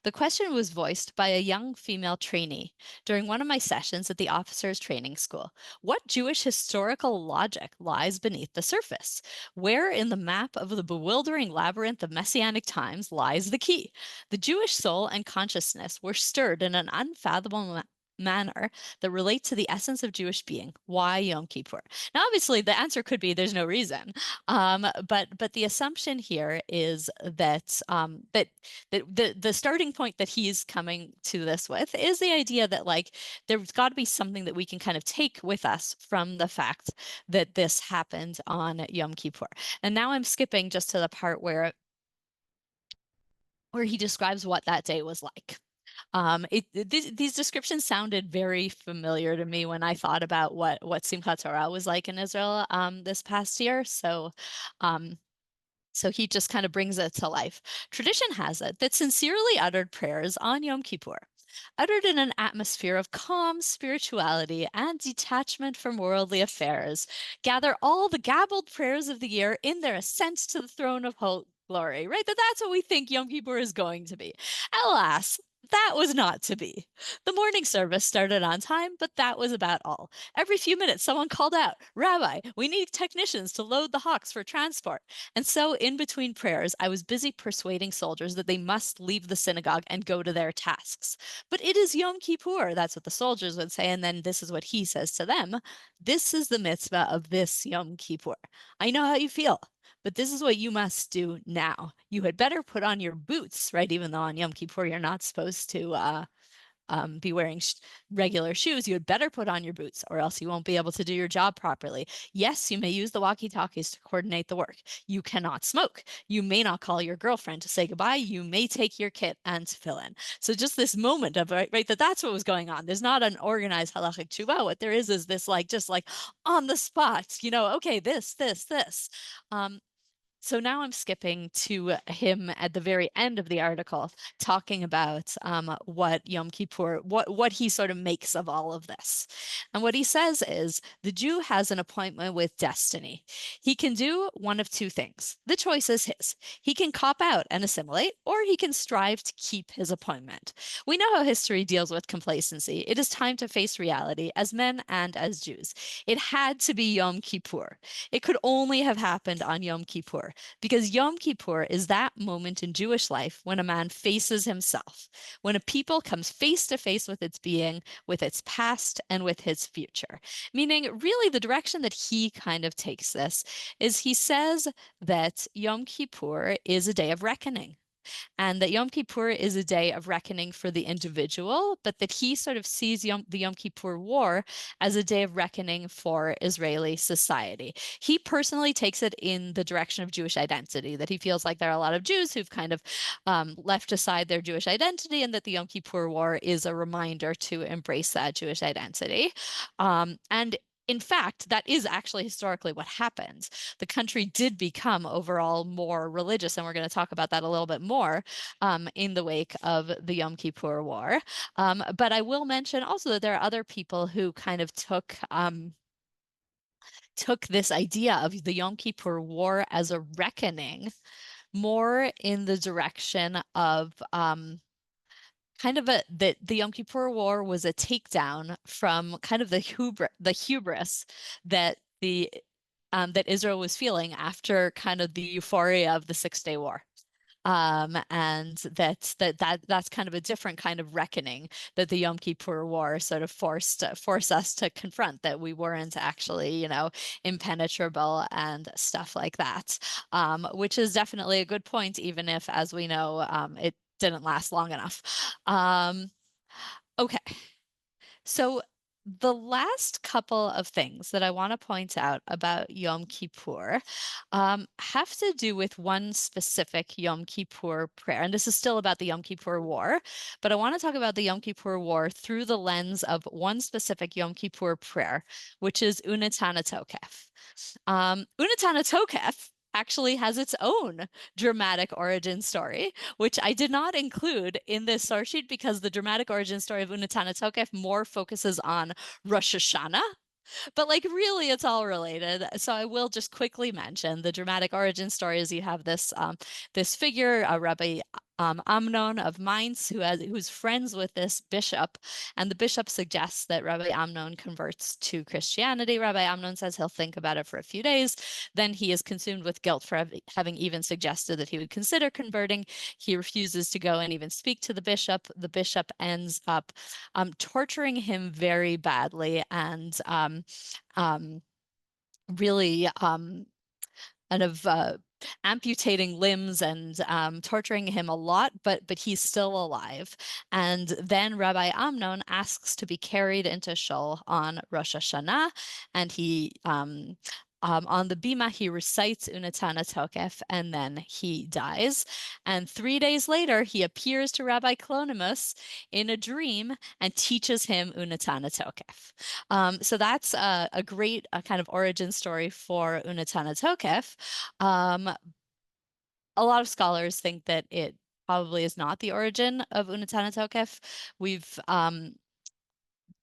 The question was voiced by a young female trainee during one of my sessions at the officers' training school. What Jewish historical logic lies beneath the surface? Where in the map of the bewildering labyrinth of messianic times lies the key? The Jewish soul and consciousness were stirred in an unfathomable manner that relate to the essence of Jewish being. Why Yom Kippur? Now, obviously, the answer could be there's no reason, but the assumption here is that the starting point that he's coming to this with is the idea that like there's got to be something that we can kind of take with us from the fact that this happened on Yom Kippur. And now I'm skipping just to the part where he describes what that day was like. These descriptions sounded very familiar to me when I thought about what Simchat Torah was like in Israel this past year. So he just kind of brings it to life. Tradition has it that sincerely uttered prayers on Yom Kippur, uttered in an atmosphere of calm spirituality and detachment from worldly affairs, gather all the gabbled prayers of the year in their ascent to the throne of glory, right? That's what we think Yom Kippur is going to be. Alas, That was not to be. The morning service started on time, but that was about all. Every few minutes, someone called out, "Rabbi, we need technicians to load the hawks for transport." And so, in between prayers, I was busy persuading soldiers that they must leave the synagogue and go to their tasks. But it is Yom Kippur, that's what the soldiers would say. And then this is what he says to them: "This is the mitzvah of this Yom Kippur. I know how you feel, but this is what you must do now. You had better put on your boots," right? Even though on Yom Kippur you're not supposed to be wearing regular shoes, you had better put on your boots or else you won't be able to do your job properly. Yes, you may use the walkie-talkies to coordinate the work. You cannot smoke. You may not call your girlfriend to say goodbye. You may take your kit and fill in. So just this moment of, right, that's what was going on. There's not an organized halakhic tshuva. What there is this like, just like on the spot, okay, this. So now I'm skipping to him at the very end of the article, talking about what Yom Kippur, what he sort of makes of all of this. And what he says is, the Jew has an appointment with destiny. He can do one of two things. The choice is his. He can cop out and assimilate, or he can strive to keep his appointment. We know how history deals with complacency. It is time to face reality as men and as Jews. It had to be Yom Kippur. It could only have happened on Yom Kippur, because Yom Kippur is that moment in Jewish life when a man faces himself, when a people comes face to face with its being, with its past, and with its future. Meaning, really, the direction that he kind of takes this is he says that Yom Kippur is a day of reckoning, and that Yom Kippur is a day of reckoning for the individual, but that he sort of sees the Yom Kippur War as a day of reckoning for Israeli society. He personally takes it in the direction of Jewish identity, that he feels like there are a lot of Jews who've kind of left aside their Jewish identity, and that the Yom Kippur War is a reminder to embrace that Jewish identity. And in fact, that is actually historically what happens. The country did become overall more religious, and we're going to talk about that a little bit more in the wake of the Yom Kippur War. But I will mention also that there are other people who kind of took this idea of the Yom Kippur War as a reckoning more in the direction of kind of that the Yom Kippur War was a takedown from kind of the hubris that that Israel was feeling after kind of the euphoria of the Six-Day War. And that's kind of a different kind of reckoning that the Yom Kippur War sort of forced us to confront, that we weren't actually, impenetrable and stuff like that, which is definitely a good point, even if, as we know, it didn't last long enough. Okay. So the last couple of things that I want to point out about Yom Kippur have to do with one specific Yom Kippur prayer. And this is still about the Yom Kippur War, but I want to talk about the Yom Kippur War through the lens of one specific Yom Kippur prayer, which is Unetana Tokef. Unetana Tokef actually has its own dramatic origin story, which I did not include in this source sheet because the dramatic origin story of Unetana Tokef more focuses on Rosh Hashanah. But really, it's all related. So I will just quickly mention the dramatic origin story. Is you have this figure, Rabbi Amnon of Mainz, who's friends with this bishop, and the bishop suggests that Rabbi Amnon converts to Christianity. Rabbi Amnon says he'll think about it for a few days. Then he is consumed with guilt for having even suggested that he would consider converting. He refuses to go and even speak to the bishop. The bishop ends up torturing him very badly and really kind of amputating limbs and torturing him a lot, but he's still alive. And then Rabbi Amnon asks to be carried into Shul on Rosh Hashanah, and he on the bima, he recites Unetana Tokef, and then he dies. And 3 days later, he appears to Rabbi Clonimus in a dream and teaches him Unetana Tokef. So that's a great kind of origin story for Unetana Tokef. A lot of scholars think that it probably is not the origin of Unetana Tokef.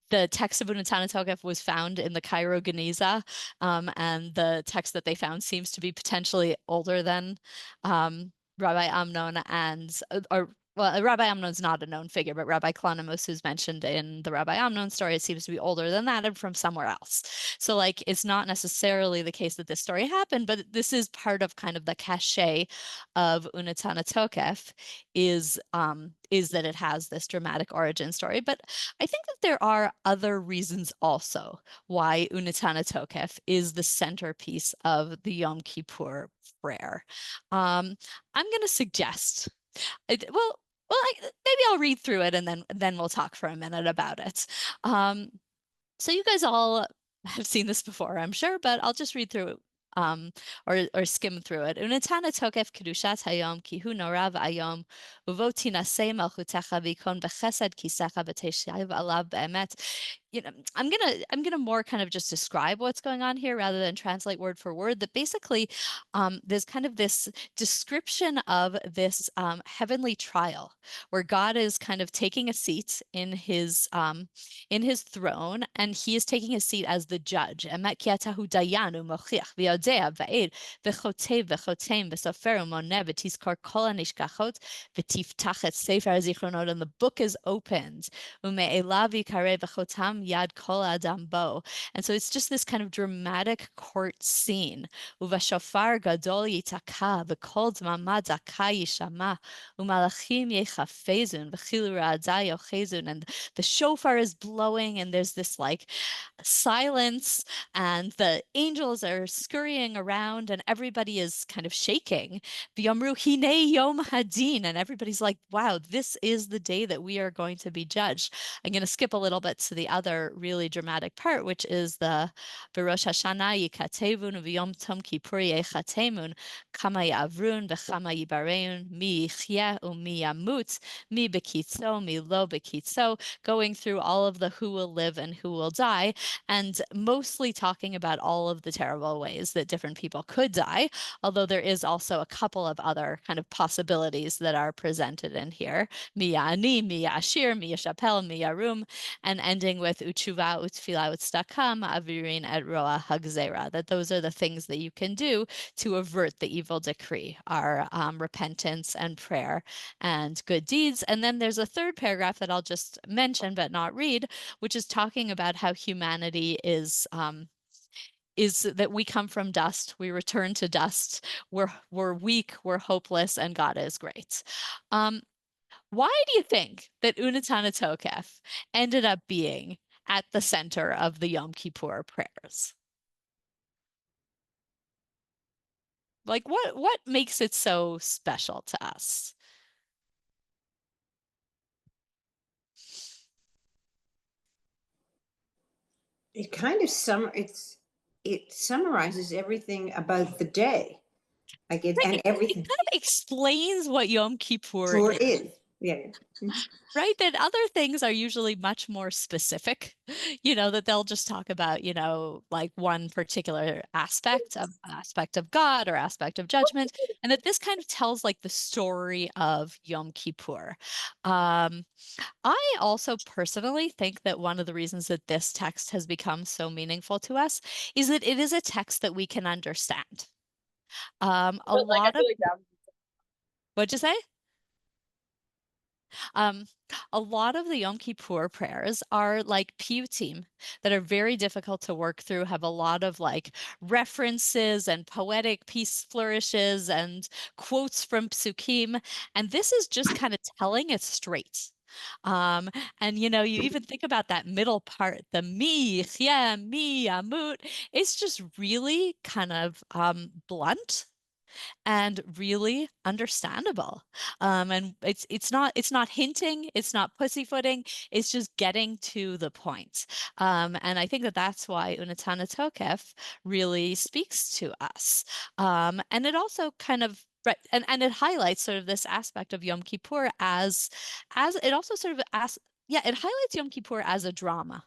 The text of Unetana Tokef was found in the Cairo Geniza, and the text that they found seems to be potentially older than Rabbi Amnon or well, Rabbi Amnon's not a known figure, but Rabbi Klonimus, who's mentioned in the Rabbi Amnon story, it seems to be older than that and from somewhere else. So like, it's not necessarily the case that this story happened, but this is part of kind of the cachet of Unetana Tokef is that it has this dramatic origin story. But I think that there are other reasons also why Unetana Tokef is the centerpiece of the Yom Kippur prayer. I'm going to suggest maybe I'll read through it and then we'll talk for a minute about it. So you guys all have seen this before, I'm sure, but I'll just read through or skim through it. Unetana tokef kedushat hayom ki hu norav ayom uvo tinaseh malchutecha bikon bechesed kisecha b'teshav alav be'emet. I'm gonna more kind of just describe what's going on here rather than translate word for word. That basically, there's kind of this description of this heavenly trial where God is kind of taking a seat in his throne, and he is taking his seat as the judge. Emet ki atahu dayanu mochiach v'yodea va'ed v'chotev v'chotem v'sofer umoneh v'tizkor kol hanishkachot v'tiftach et sefer zichronot, and the book is opened. Ume'elav yikareh v'chotam yad kol adam bo. And so it's just this kind of dramatic court scene. Uvashofar gadol yitaka v'kol dmama daka yishama umalachim yechafezun v'chilu ra'ada yochezun, and the shofar is blowing and there's this like silence and the angels are scurrying around and everybody is kind of shaking. V'yomru hinei yom hadin, and everybody's like, wow, this is the day that we are going to be judged. I'm going to skip a little bit to the other really dramatic part, which is the V'rosh Hashanah yikatevun v'yom tom kippur yechatemun kama yavrun v'chama yibareun mi yichyeh u'mi yamut mi bekitzo mi lo bekitzo, going through all of the who will live and who will die, and mostly talking about all of the terrible ways that different people could die, although there is also a couple of other kind of possibilities that are presented in here. Mi ya'ani, mi ya'ashir, mi yashapel, mi yarum, and ending with utshuva, utfila, utstakam, avirin, et roa, hagzera, that those are the things that you can do to avert the evil decree, are repentance and prayer and good deeds. And then there's a third paragraph that I'll just mention but not read, which is talking about how humanity is that we come from dust, we return to dust, we're weak, we're hopeless, and God is great. Why do you think that Unetana Tokef ended up being at the center of the Yom Kippur prayers? Like, what makes it so special to us? It kind of it summarizes everything about the day. Like it, and everything It kind of explains what Yom Kippur sure is. is. Yeah. Right? That other things are usually much more specific, that they'll just talk about, like one particular aspect of God or aspect of judgment, and that this kind of tells like the story of Yom Kippur. I also personally think that one of the reasons that this text has become so meaningful to us is that it is a text that we can understand. What'd you say? A lot of the Yom Kippur prayers are like piyutim that are very difficult to work through, have a lot of like references and poetic piece flourishes and quotes from psukim. And this is just kind of telling it straight. And you even think about that middle part, the mi, yeah, mi, amut, it's just really kind of blunt and really understandable. And it's not hinting, it's not pussyfooting, it's just getting to the point. And I think that that's why Unetana Tokef really speaks to us. And it also kind of and it highlights sort of this aspect of Yom Kippur as it also sort of it highlights Yom Kippur as a drama.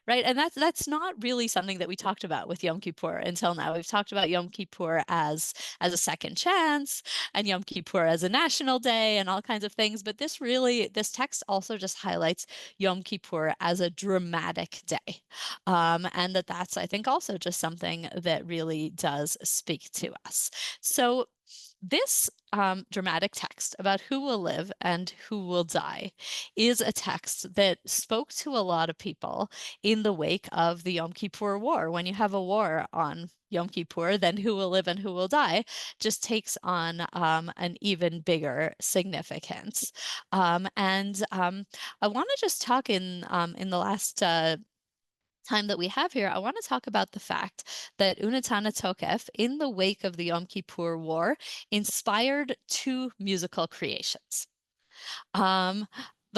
Right. And that's not really something that we talked about with Yom Kippur until now. We've talked about Yom Kippur as a second chance and Yom Kippur as a national day and all kinds of things. But this text also just highlights Yom Kippur as a dramatic day. And that's, I think, also just something that really does speak to us. So this dramatic text about who will live and who will die is a text that spoke to a lot of people in the wake of the Yom Kippur War. When you have a war on Yom Kippur, then who will live and who will die just takes on an even bigger significance. I want to just talk in the last time that we have here, I want to talk about the fact that Unetana Tokef, in the wake of the Yom Kippur War, inspired two musical creations. The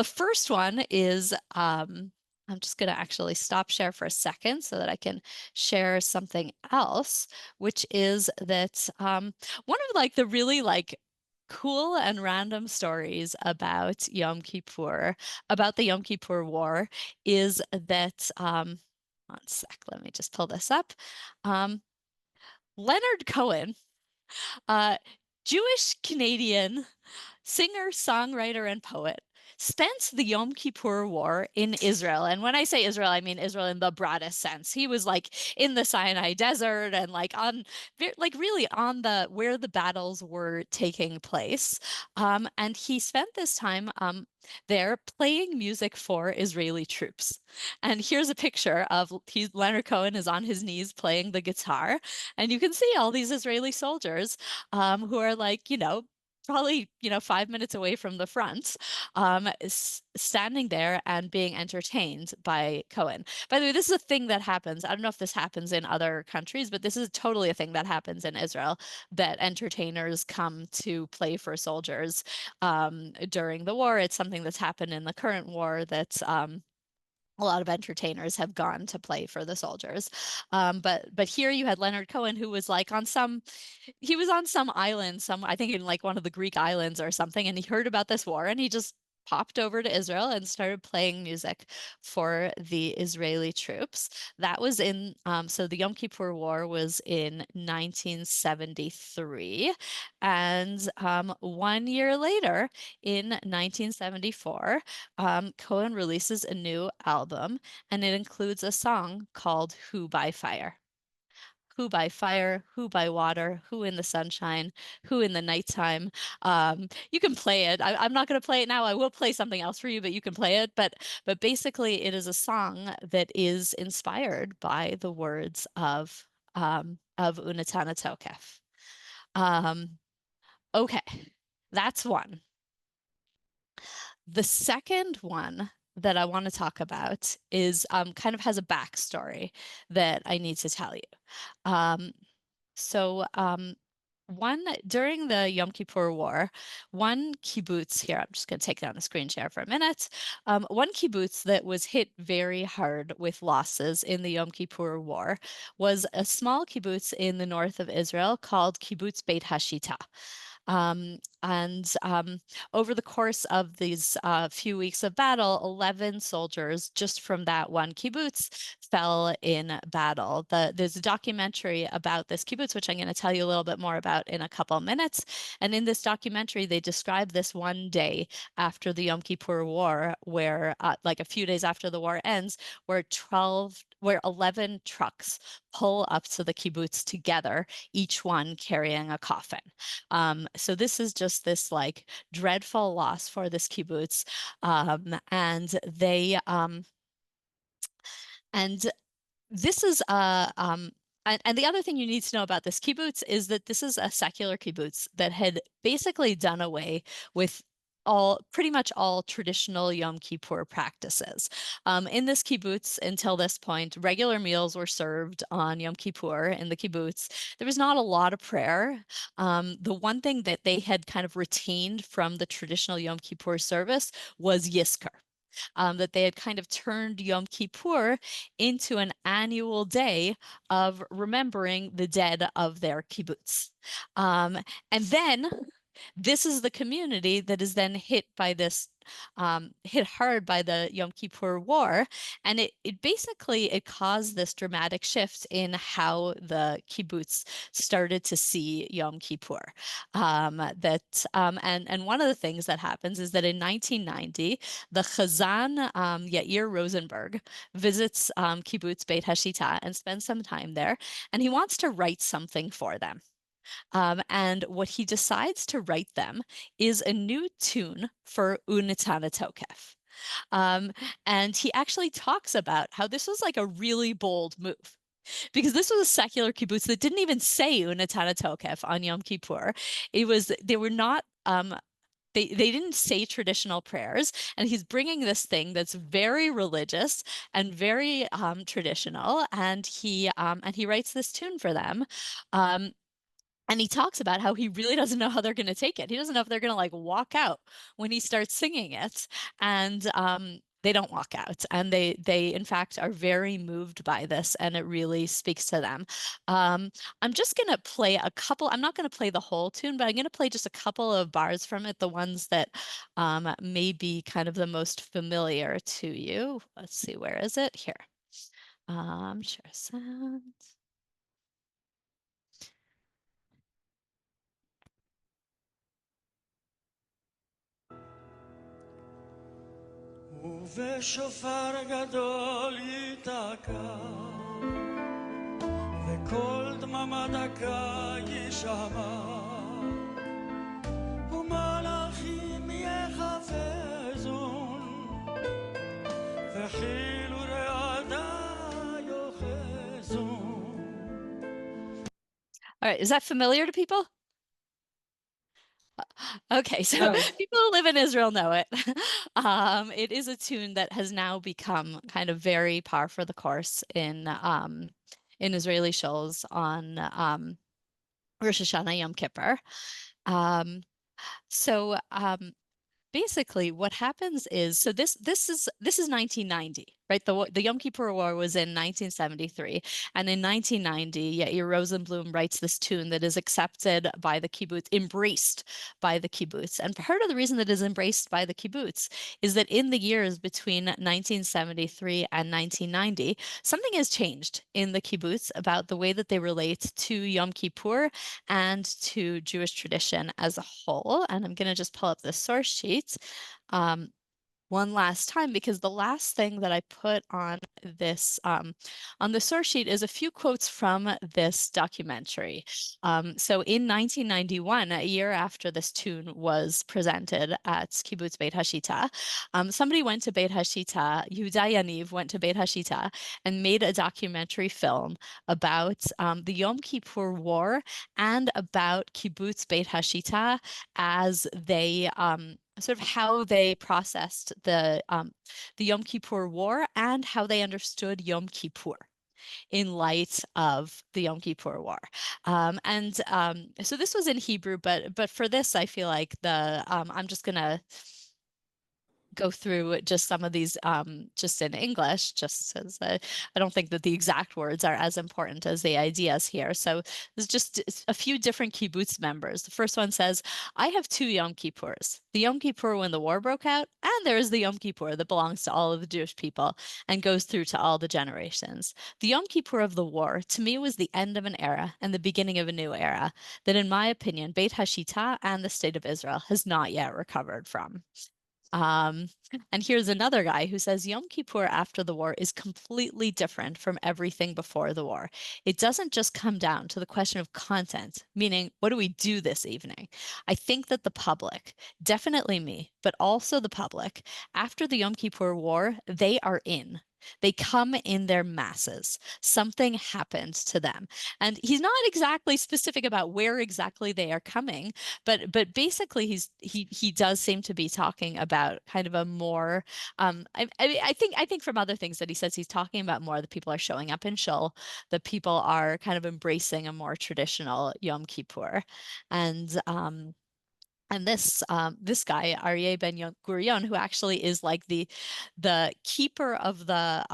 first one is, I'm just going to actually stop share for a second so that I can share something else, which is that one of like the really like cool and random stories about Yom Kippur, about the Yom Kippur War, is that one sec, let me just pull this up. Leonard Cohen, Jewish Canadian singer, songwriter, and poet, spent the Yom Kippur War in Israel. And when I say Israel, I mean Israel in the broadest sense. He was like in the Sinai Desert and like on, like really on the where the battles were taking place. And he spent this time there playing music for Israeli troops. And here's a picture of Leonard Cohen is on his knees playing the guitar, and you can see all these Israeli soldiers who are like, you know, probably 5 minutes away from the front, standing there and being entertained by Cohen. By the way, this is a thing that happens. I don't know if this happens in other countries, but this is totally a thing that happens in Israel, that entertainers come to play for soldiers during the war. It's something that's happened in the current war, that's a lot of entertainers have gone to play for the soldiers. But here you had Leonard Cohen, who was like he was on some island, I think in like one of the Greek islands or something, and he heard about this war and he just popped over to Israel and started playing music for the Israeli troops. That was so the Yom Kippur War was in 1973. And 1 year later, in 1974, Cohen releases a new album, and it includes a song called Who by Fire. Who by fire, who by water, who in the sunshine, who in the nighttime. You can play it. I'm not going to play it now. I will play something else for you, but you can play it. But basically, it is a song that is inspired by the words of Unetana Tokef. Okay, that's one. The second one that I want to talk about is kind of has a backstory that I need to tell you. During the Yom Kippur War, one kibbutz here, I'm just going to take down the screen share for a minute. One kibbutz that was hit very hard with losses in the Yom Kippur War was a small kibbutz in the north of Israel called Kibbutz Beit Hashita. Over the course of these few weeks of battle, 11 soldiers just from that one kibbutz fell in battle. There's a documentary about this kibbutz, which I'm going to tell you a little bit more about in a couple of minutes. And in this documentary, they describe this one day after the Yom Kippur War, where like a few days after the war ends, where 11 trucks pull up to the kibbutz together, each one carrying a coffin. So this is just this like dreadful loss for this kibbutz, and this is and the other thing you need to know about this kibbutz is that this is a secular kibbutz that had basically done away with pretty much all traditional Yom Kippur practices. In this kibbutz, until this point, regular meals were served on Yom Kippur in the kibbutz. There was not a lot of prayer. The one thing that they had kind of retained from the traditional Yom Kippur service was Yizkor. That they had kind of turned Yom Kippur into an annual day of remembering the dead of their kibbutz. And then this is the community that is then hit hard by the Yom Kippur War, and it basically caused this dramatic shift in how the kibbutz started to see Yom Kippur. And one of the things that happens is that in 1990, the Chazan Yair Rosenberg visits kibbutz Beit Hashita and spends some time there, and he wants to write something for them. And what he decides to write them is a new tune for Unetana Tokef. And he actually talks about how this was like a really bold move, because this was a secular kibbutz that didn't even say Unetana Tokef on Yom Kippur. They were not they didn't say traditional prayers, and he's bringing this thing that's very religious and very traditional, and he writes this tune for them. And he talks about how he really doesn't know how they're going to take it. He doesn't know if they're going to like walk out when he starts singing it. And they don't walk out. And they in fact are very moved by this, and it really speaks to them. I'm just going to play a couple. I'm not going to play the whole tune, but I'm going to play just a couple of bars from it, the ones that may be kind of the most familiar to you. Let's see, where is it? Here. Share sound. ובשופר גדול ייתקע, וקול דממה דקה יישמע, ומלאכים יחפזון, וחילו רעדה יוחזון. All right, is that familiar to people? Okay, so people who live in Israel know it. It is a tune that has now become kind of very par for the course in Israeli shuls on Rosh Hashanah, Yom Kippur. Basically, what happens is, so this is 1990, right? The Yom Kippur War was in 1973, and in 1990, Yair Rosenblum writes this tune that is accepted by the kibbutz, embraced by the kibbutz. And part of the reason that it is embraced by the kibbutz is that in the years between 1973 and 1990, something has changed in the kibbutz about the way that they relate to Yom Kippur and to Jewish tradition as a whole. And I'm going to just pull up the source sheet one last time, because the last thing that I put on this on the source sheet is a few quotes from this documentary. So in 1991, a year after this tune was presented at Kibbutz Beit Hashita, somebody went to Beit Hashita, Yehuda Yaniv went to Beit Hashita and made a documentary film about the Yom Kippur War and about Kibbutz Beit Hashita as they sort of how they processed the Yom Kippur War and how they understood Yom Kippur in light of the Yom Kippur War. So this was in Hebrew, but for this, I feel like I'm just gonna go through just some of these just in English, just as I don't think that the exact words are as important as the ideas here. So there's just a few different kibbutz members. The first one says, I have two Yom Kippurs, the Yom Kippur when the war broke out, and there is the Yom Kippur that belongs to all of the Jewish people and goes through to all the generations. The Yom Kippur of the war, to me, was the end of an era and the beginning of a new era that, in my opinion, Beit Hashita and the state of Israel has not yet recovered from. And here's another guy who says Yom Kippur after the war is completely different from everything before the war. It doesn't just come down to the question of content, meaning what do we do this evening? I think that the public, definitely me, but also the public, after the Yom Kippur War, they are in. They come in their masses. Something happened to them. And he's not exactly specific about where exactly they are coming, but basically he does seem to be talking about kind of a more I think from other things that he says, he's talking about more that people are showing up in shul, that people are kind of embracing a more traditional Yom Kippur. And this guy, Aryeh Ben Gurion, who actually is like the keeper of the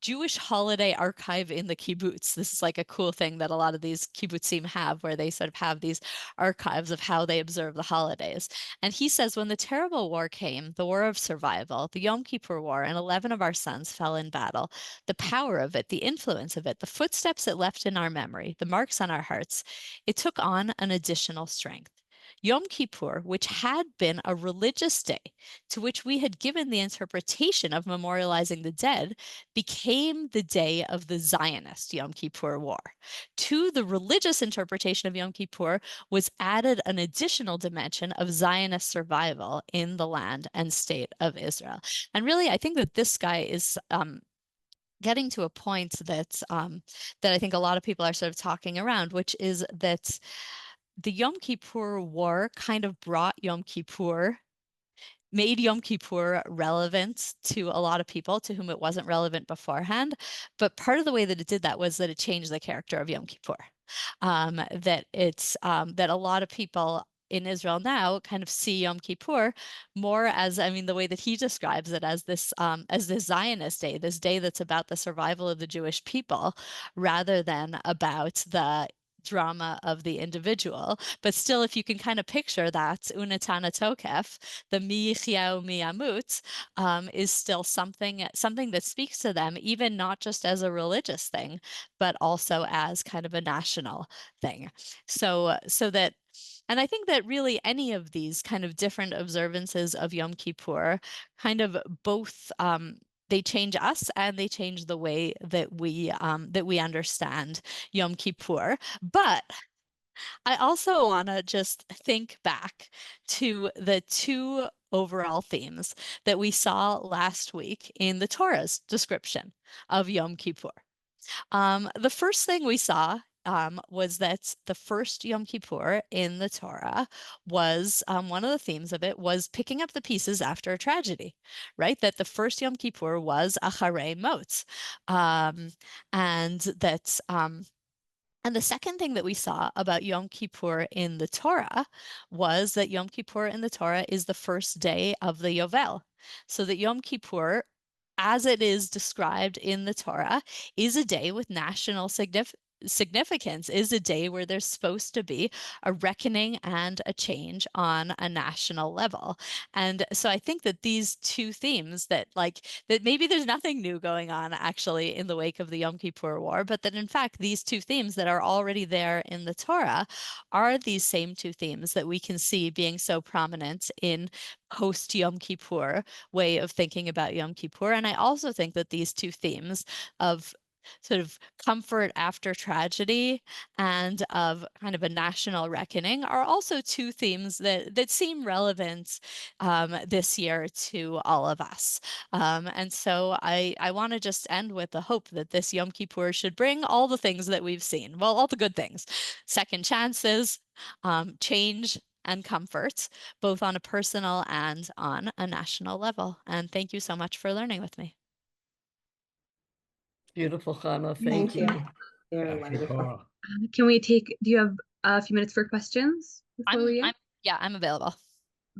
Jewish holiday archive in the kibbutz. This is like a cool thing that a lot of these kibbutzim have, where they sort of have these archives of how they observe the holidays. And he says, when the terrible war came, the war of survival, the Yom Kippur War, and 11 of our sons fell in battle, the power of it, the influence of it, the footsteps it left in our memory, the marks on our hearts, it took on an additional strength. Yom Kippur, which had been a religious day to which we had given the interpretation of memorializing the dead, became the day of the Zionist Yom Kippur War. To the religious interpretation of Yom Kippur was added an additional dimension of Zionist survival in the land and state of Israel. And really, I think that this guy is getting to a point that that I think a lot of people are sort of talking around, which is that the Yom Kippur War kind of brought Yom Kippur, made Yom Kippur relevant to a lot of people to whom it wasn't relevant beforehand. But part of the way that it did that was that it changed the character of Yom Kippur. That it's that a lot of people in Israel now kind of see Yom Kippur more as, I mean, the way that he describes it as this Zionist day, this day that's about the survival of the Jewish people, rather than about the drama of the individual. But still, if you can kind of picture that unatana tokef, the mi yichya mi yamut, is still something that speaks to them, even not just as a religious thing, but also as kind of a national thing. So that, and I think that really any of these kind of different observances of Yom Kippur kind of both they change us and they change the way that we understand Yom Kippur. But I also want to just think back to the two overall themes that we saw last week in the Torah's description of Yom Kippur. The first thing we saw was that the first Yom Kippur in the Torah was one of the themes of it was picking up the pieces after a tragedy, right? That the first Yom Kippur was acharei mot, and that. And the second thing that we saw about Yom Kippur in the Torah was that Yom Kippur in the Torah is the first day of the Yovel. So that Yom Kippur, as it is described in the Torah, is a day with national significance, is a day where there's supposed to be a reckoning and a change on a national level. And so I think that these two themes that maybe there's nothing new going on actually in the wake of the Yom Kippur War, but that in fact these two themes that are already there in the Torah are these same two themes that we can see being so prominent in post Yom Kippur way of thinking about Yom Kippur. And I also think that these two themes of sort of comfort after tragedy and of kind of a national reckoning are also two themes that seem relevant this year to all of us. And so I want to just end with the hope that this Yom Kippur should bring all the things that we've seen. Well, all the good things, second chances, change, and comfort, both on a personal and on a national level. And thank you so much for learning with me. Beautiful, Channa. Thank Thank you. you. Very wonderful. Can we do you have a few minutes for questions before we end? I'm available.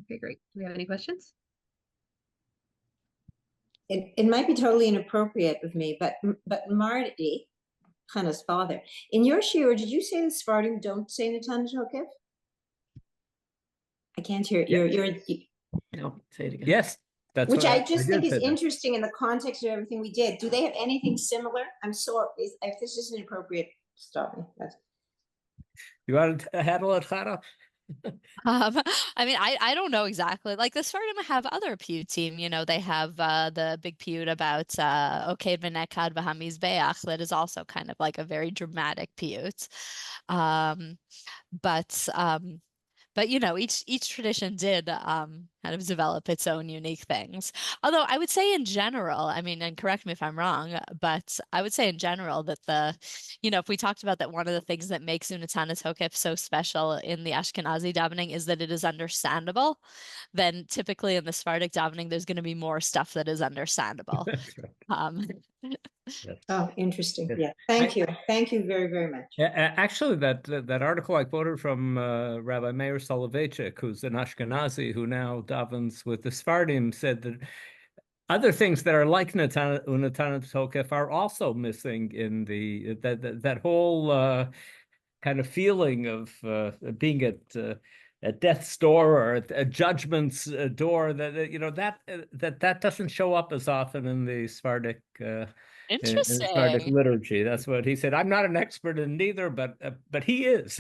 Okay, great. Do we have any questions? It might be totally inappropriate with me, but Marty, Hannah's father, in your shiur, did you say the Sephardim don't say Natan Tokef? I can't hear it. Yes. No, say it again. Yes, that's Which what I just think did is say that. interesting in the context of everything we did. Do they have anything similar? I'm sorry, if this is inappropriate, stop me. You want to handle it, Chana? I mean, I don't know exactly. Like the Sephardim have other piyutim, you know, they have the big piyut about Oked v'nekad v'hamizbeach that is also kind of like a very dramatic piyut. But you know, each tradition did kind of develop its own unique things. Although I would say in general, I mean, and correct me if I'm wrong, but I would say in general that if we talked about that one of the things that makes Unatana Tokef so special in the Ashkenazi davening is that it is understandable, then typically in the Sephardic davening, there's going to be more stuff that is understandable. Yes. Oh, interesting. Yes. Yeah. Thank you. Thank you very, very much. Actually, that article I quoted from Rabbi Meir Soloveitchik, who's an Ashkenazi who now davens with the Sephardim, said that other things that are like Unatana Tokef are also missing in that whole kind of feeling of being at death's door or at judgment's door. That doesn't show up as often in the Sephardic. In Sephardic Interesting. liturgy. That's what he said. I'm not an expert in neither, but he is.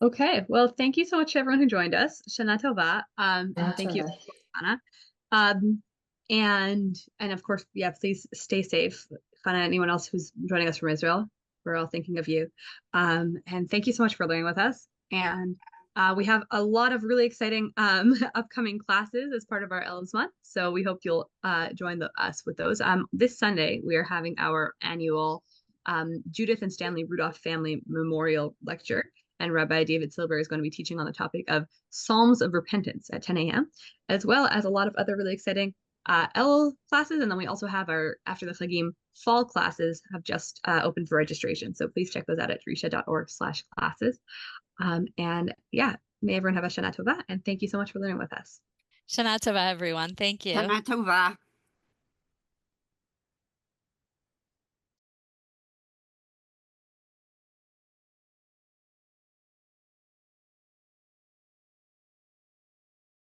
Okay, well, thank you so much to everyone who joined us. Shana Tova, and thank you, Chana. Um, and of course, yeah, please stay safe. Chana, anyone else who's joining us from Israel, we're all thinking of you. And thank you so much for learning with us. And we have a lot of really exciting upcoming classes as part of our Elves Month. So we hope you'll join us with those. This Sunday, we are having our annual Judith and Stanley Rudolph Family Memorial Lecture. And Rabbi David Silver is going to be teaching on the topic of Psalms of Repentance at 10 a.m., as well as a lot of other really exciting El classes. And then we also have our After the Chagim fall classes have just opened for registration. So please check those out at drisha.org/classes. And yeah, may everyone have a Shana Tova. And thank you so much for learning with us. Shana Tova, everyone. Thank you. Shana Tova.